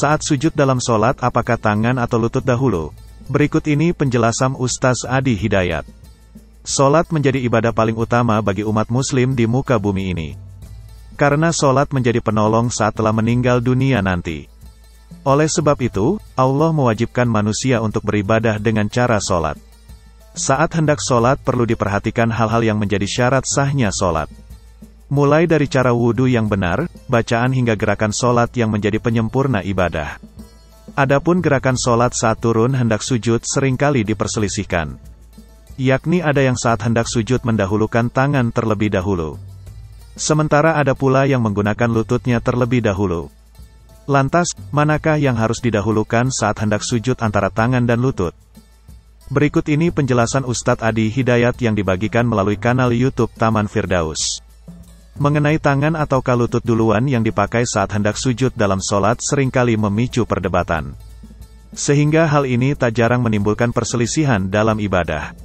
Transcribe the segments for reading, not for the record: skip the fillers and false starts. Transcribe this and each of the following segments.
Saat sujud dalam sholat apakah tangan atau lutut dahulu? Berikut ini penjelasan Ustaz Adi Hidayat. Sholat menjadi ibadah paling utama bagi umat muslim di muka bumi ini. Karena sholat menjadi penolong saat telah meninggal dunia nanti. Oleh sebab itu, Allah mewajibkan manusia untuk beribadah dengan cara sholat. Saat hendak sholat perlu diperhatikan hal-hal yang menjadi syarat sahnya sholat. Mulai dari cara wudhu yang benar, bacaan hingga gerakan sholat yang menjadi penyempurna ibadah. Adapun gerakan sholat saat turun hendak sujud seringkali diperselisihkan. Yakni ada yang saat hendak sujud mendahulukan tangan terlebih dahulu. Sementara ada pula yang menggunakan lututnya terlebih dahulu. Lantas, manakah yang harus didahulukan saat hendak sujud antara tangan dan lutut? Berikut ini penjelasan Ustadz Adi Hidayat yang dibagikan melalui kanal YouTube Taman Firdaus. Mengenai tangan ataukah lutut duluan yang dipakai saat hendak sujud dalam sholat seringkali memicu perdebatan. Sehingga hal ini tak jarang menimbulkan perselisihan dalam ibadah.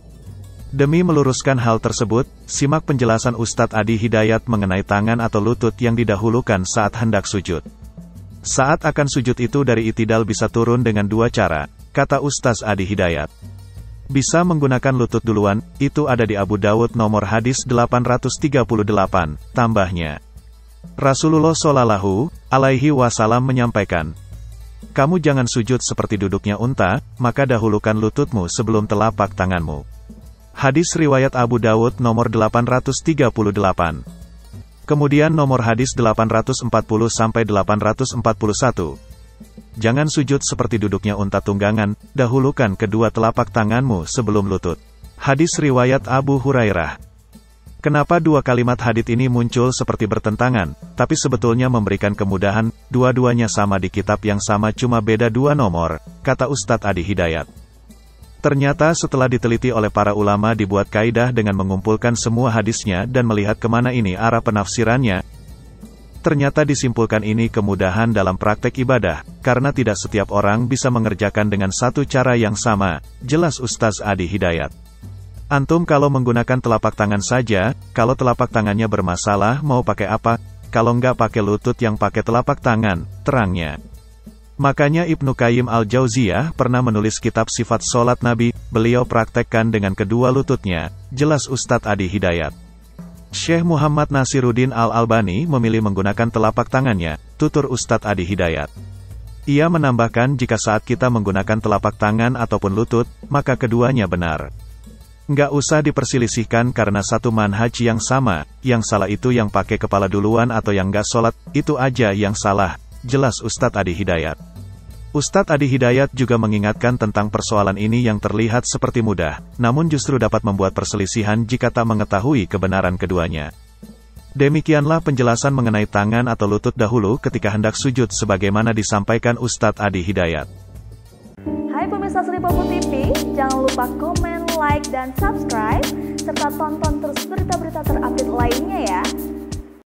Demi meluruskan hal tersebut, simak penjelasan Ustadz Adi Hidayat mengenai tangan atau lutut yang didahulukan saat hendak sujud. Saat akan sujud itu dari itidal bisa turun dengan dua cara, kata Ustadz Adi Hidayat. Bisa menggunakan lutut duluan, itu ada di Abu Dawud nomor hadis 838, tambahnya. Rasulullah Shallallahu Alaihi Wasallam menyampaikan, kamu jangan sujud seperti duduknya unta, maka dahulukan lututmu sebelum telapak tanganmu. Hadis riwayat Abu Dawud nomor 838. Kemudian nomor hadis 840-841. Jangan sujud seperti duduknya unta tunggangan, dahulukan kedua telapak tanganmu sebelum lutut. Hadis riwayat Abu Hurairah. Kenapa dua kalimat hadits ini muncul seperti bertentangan, tapi sebetulnya memberikan kemudahan, dua-duanya sama di kitab yang sama cuma beda dua nomor, kata Ustadz Adi Hidayat. Ternyata setelah diteliti oleh para ulama dibuat kaidah dengan mengumpulkan semua hadisnya dan melihat kemana ini arah penafsirannya. Ternyata disimpulkan ini kemudahan dalam praktek ibadah, karena tidak setiap orang bisa mengerjakan dengan satu cara yang sama, jelas Ustaz Adi Hidayat. Antum kalau menggunakan telapak tangan saja, kalau telapak tangannya bermasalah mau pakai apa, kalau nggak pakai lutut yang pakai telapak tangan, terangnya. Makanya Ibnu Qayyim Al-Jauziyah pernah menulis kitab sifat sholat Nabi, beliau praktekkan dengan kedua lututnya, jelas Ustaz Adi Hidayat. Syekh Muhammad Nasiruddin Al-Albani memilih menggunakan telapak tangannya, tutur Ustadz Adi Hidayat. Ia menambahkan jika saat kita menggunakan telapak tangan ataupun lutut, maka keduanya benar. Nggak usah diperselisihkan karena satu manhaj yang sama, yang salah itu yang pakai kepala duluan atau yang nggak sholat, itu aja yang salah, jelas Ustadz Adi Hidayat. Ustadz Adi Hidayat juga mengingatkan tentang persoalan ini yang terlihat seperti mudah, namun justru dapat membuat perselisihan jika tak mengetahui kebenaran keduanya. Demikianlah penjelasan mengenai tangan atau lutut dahulu ketika hendak sujud sebagaimana disampaikan Ustadz Adi Hidayat. Hai pemirsa Sri Popo TV, jangan lupa komen, like, dan subscribe, serta tonton terus berita-berita terupdate lainnya ya.